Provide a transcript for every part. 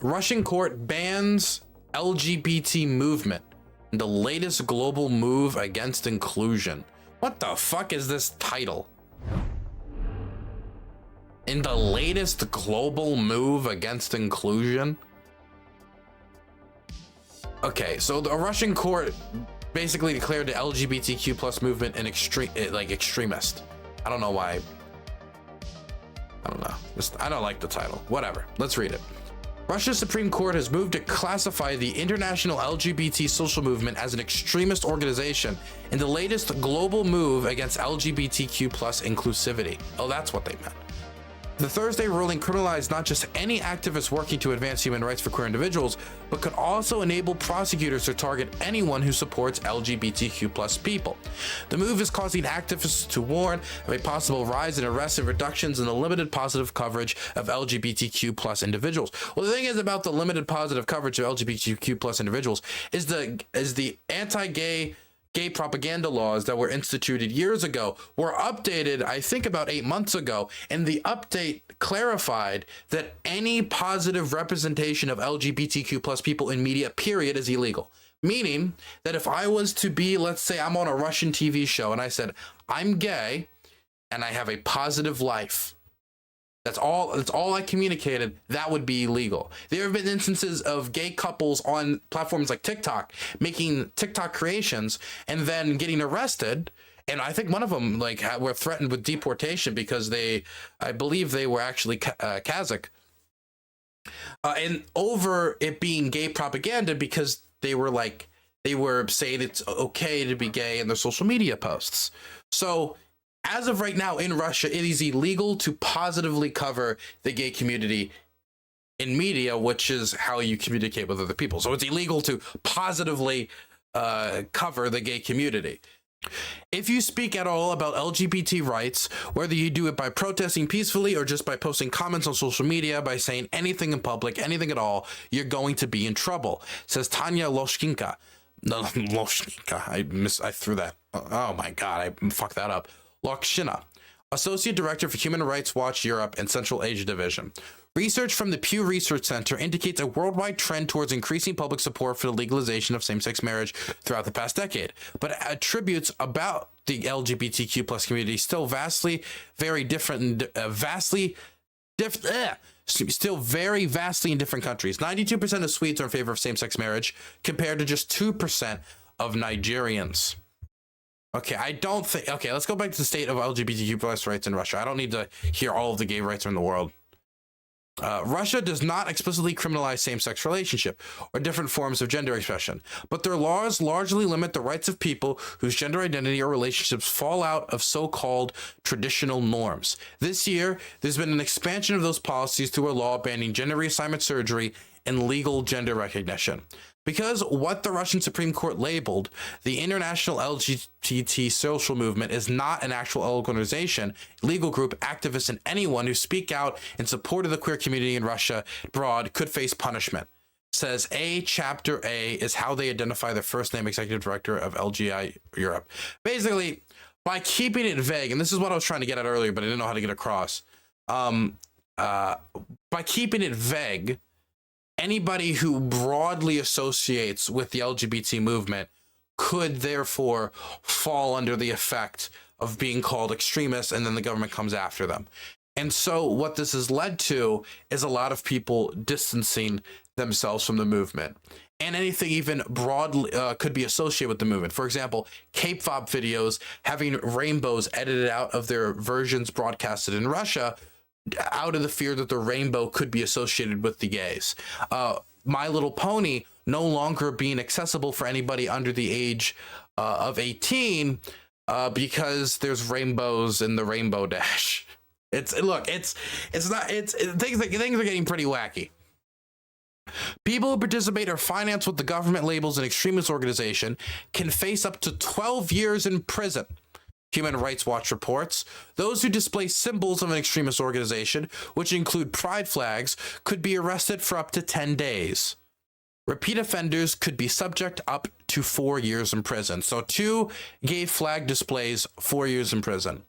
Russian court bans LGBT movement. The latest global move against inclusion. What the fuck is this title? In the latest global move against inclusion? Okay, so the Russian court basically declared the LGBTQ plus movement an extremist. I don't know why. I don't know. I don't like the title. Whatever. Let's read it. Russia's Supreme Court has moved to classify the international LGBT social movement as an extremist organization in the latest global move against LGBTQ plus inclusivity. Oh, that's what they meant. The Thursday ruling criminalized not just any activists working to advance human rights for queer individuals, but could also enable prosecutors to target anyone who supports LGBTQ plus people. The move is causing activists to warn of a possible rise in arrests and reductions in the limited positive coverage of LGBTQ plus individuals. Well, the thing is about the limited positive coverage of LGBTQ plus individuals is the anti-gay propaganda laws that were instituted years ago were updated, I think about 8 months ago, and the update clarified that any positive representation of LGBTQ plus people in media, period, is illegal. Meaning that if I was to be, let's say I'm on a Russian TV show and I said, I'm gay and I have a positive life, that's all I communicated, that would be illegal. There have been instances of gay couples on platforms like TikTok making TikTok creations and then getting arrested. And I think one of them were threatened with deportation because I believe they were actually Kazakh. And over it being gay propaganda because they were saying it's okay to be gay in their social media posts. So as of right now in Russia, it is illegal to positively cover the gay community in media, which is how you communicate with other people. So it's illegal to positively cover the gay community. If you speak at all about LGBT rights, whether you do it by protesting peacefully or just by posting comments on social media, by saying anything in public, anything at all, you're going to be in trouble, says Tanya Loshkinka. No, Loshkinka. I threw that. Oh my God, I fucked that up. Lokshina, Associate Director for Human Rights Watch Europe and Central Asia Division. Research from the Pew Research Center indicates a worldwide trend towards increasing public support for the legalization of same-sex marriage throughout the past decade, but attributes about the LGBTQ plus community still very vastly in different countries. 92% of Swedes are in favor of same-sex marriage, compared to just 2% of Nigerians. Okay, let's go back to the state of LGBTQ plus rights in Russia. I don't need to hear all of the gay rights in the world. Russia does not explicitly criminalize same-sex relationship or different forms of gender expression, but their laws largely limit the rights of people whose gender identity or relationships fall out of so-called traditional norms. This year, there's been an expansion of those policies through a law banning gender reassignment surgery and legal gender recognition. Because what the Russian Supreme Court labeled the international LGBT social movement is not an actual organization, legal group, activists, and anyone who speak out in support of the queer community in Russia abroad could face punishment. Says Chapter A is how they identify the first name executive director of LGI Europe. Basically, by keeping it vague, and this is what I was trying to get at earlier, but I didn't know how to get across. By keeping it vague, anybody who broadly associates with the LGBT movement could therefore fall under the effect of being called extremists, and then the government comes after them. And so what this has led to is a lot of people distancing themselves from the movement. And anything even broadly could be associated with the movement. For example, K-pop videos having rainbows edited out of their versions broadcasted in Russia out of the fear that the rainbow could be associated with the gays. My Little Pony no longer being accessible for anybody under the age of 18 because there's rainbows in the Rainbow Dash. Things are getting pretty wacky. People who participate or finance what the government labels an extremist organization can face up to 12 years in prison. Human Rights Watch reports those who display symbols of an extremist organization, which include pride flags, could be arrested for up to 10 days. Repeat offenders could be subject up to 4 years in prison. So 2 gay flag displays, 4 years in prison.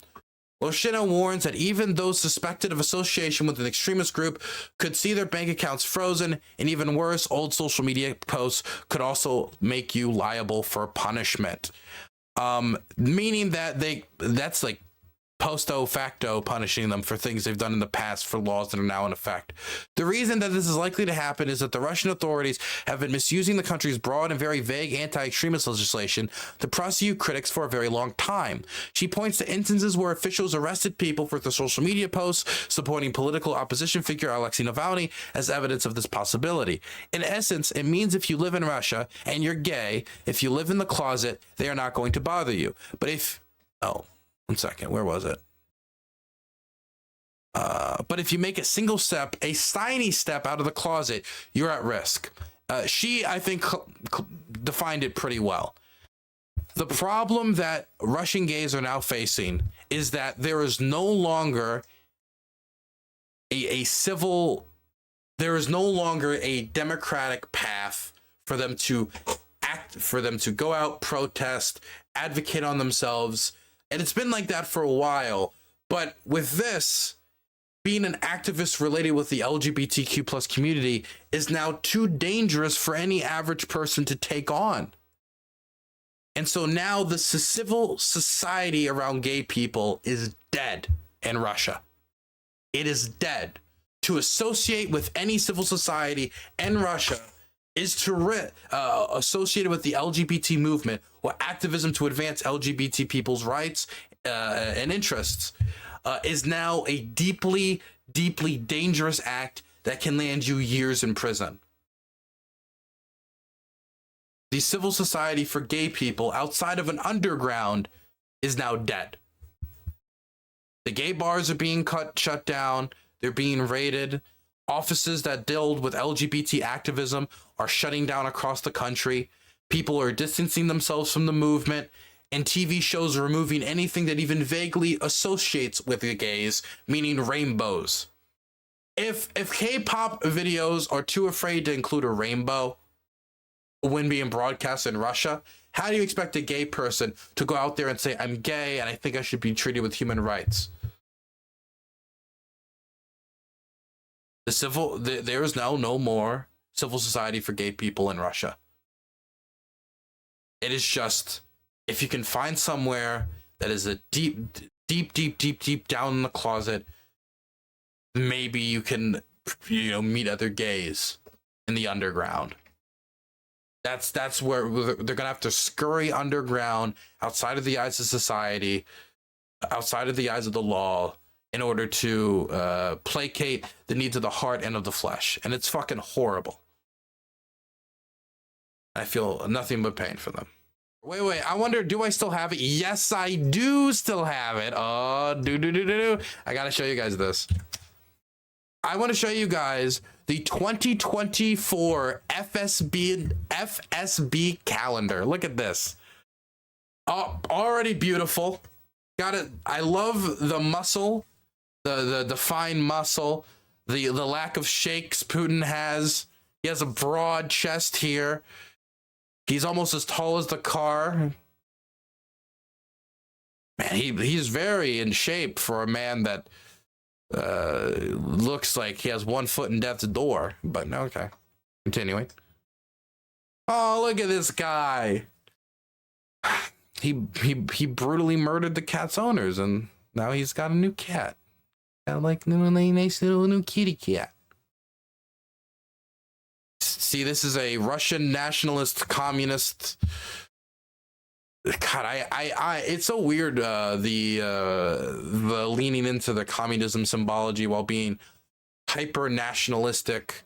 Loshina warns that even those suspected of association with an extremist group could see their bank accounts frozen, and even worse, old social media posts could also make you liable for punishment. Meaning that that's like posto facto punishing them for things they've done in the past for laws that are now in effect. The reason that this is likely to happen is that the Russian authorities have been misusing the country's broad and very vague anti-extremist legislation to prosecute critics for a very long time. She points to instances where officials arrested people for their social media posts supporting political opposition figure Alexei Navalny as evidence of this possibility. In essence, it means if you live in Russia and you're gay, if you live in the closet, they are not going to bother you. But if... Oh. 1 second, where was it? But if you make a single step, a tiny step out of the closet, you're at risk. She, I think, defined it pretty well. The problem that Russian gays are now facing is that there is no longer there is no longer a democratic path for them to act, for them to go out, protest, advocate on themselves. And it's been like that for a while, but with this, being an activist related with the LGBTQ plus community is now too dangerous for any average person to take on. And so now the civil society around gay people is dead in Russia. It is dead. To associate with any civil society in Russia is to associated with the LGBT movement or activism to advance LGBT people's rights and interests is now a deeply, deeply dangerous act that can land you years in prison. The civil society for gay people outside of an underground is now dead. The gay bars are being shut down. They're being raided. Offices that dealt with LGBT activism are shutting down across the country. People are distancing themselves from the movement, and TV shows are removing anything that even vaguely associates with the gays, meaning rainbows. If K-pop videos are too afraid to include a rainbow when being broadcast in Russia, how do you expect a gay person to go out there and say, I'm gay and I think I should be treated with human rights? There is now no more civil society for gay people in Russia. It is just, if you can find somewhere that is a deep down in the closet, maybe you can, meet other gays in the underground. That's where they're gonna have to scurry underground, outside of the eyes of society, outside of the eyes of the law, in order to placate the needs of the heart and of the flesh. And it's fucking horrible. I feel nothing but pain for them. Wait, I wonder, do I still have it? Yes, I do still have it. Oh, I gotta show you guys this. I want to show you guys the 2024 FSB calendar. Look at this. Oh, already beautiful. Got it. I love the muscle. The defined muscle, the lack of shakes Putin has. He has a broad chest here. He's almost as tall as the car. Man, he's very in shape for a man that looks like he has 1 foot in death's door. But no, okay. Continuing. Oh, look at this guy. He brutally murdered the cat's owners, and now he's got a new cat. Like nice little new kitty cat. See, this is a Russian nationalist communist. God, I it's so weird, the leaning into the communism symbology while being hyper nationalistic.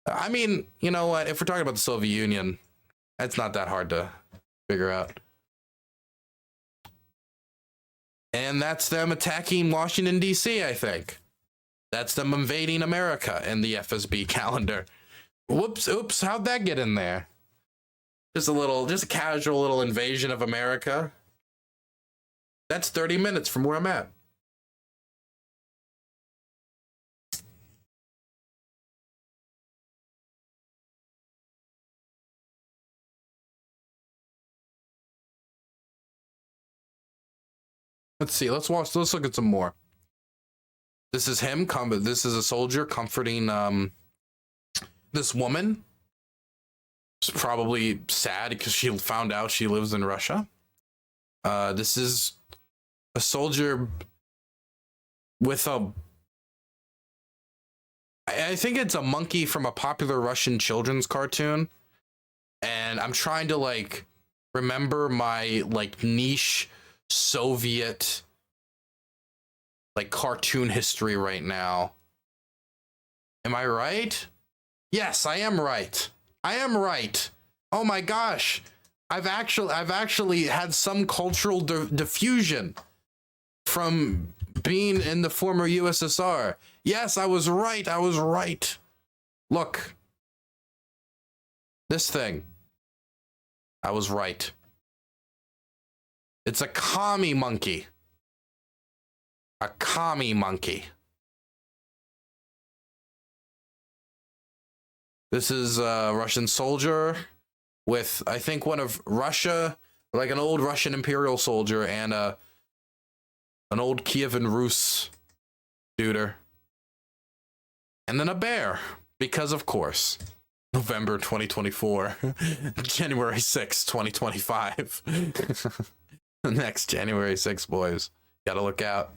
I mean, you know what? If we're talking about the Soviet Union, it's not that hard to figure out. And that's them attacking Washington, D.C., I think. That's them invading America in the FSB calendar. Whoops, oops, how'd that get in there? Just a casual little invasion of America. That's 30 minutes from where I'm at. Let's see. Let's look at some more. This is him. This is a soldier comforting this woman. It's probably sad because she found out she lives in Russia. This is a soldier with a... I think it's a monkey from a popular Russian children's cartoon. And I'm trying to like remember my like niche Soviet like cartoon history right now. Am I right? Yes, I am right. I am right. Oh my gosh. I've actually had some cultural diffusion from being in the former USSR. Yes, I was right. I was right. Look. This thing. I was right. It's a commie monkey. A commie monkey. This is a Russian soldier with, I think, one of Russia, like an old Russian imperial soldier, and an old Kievan Rus duder. And then a bear, because of course. November 2024, January 6, 2025. Next January 6, boys. Gotta look out.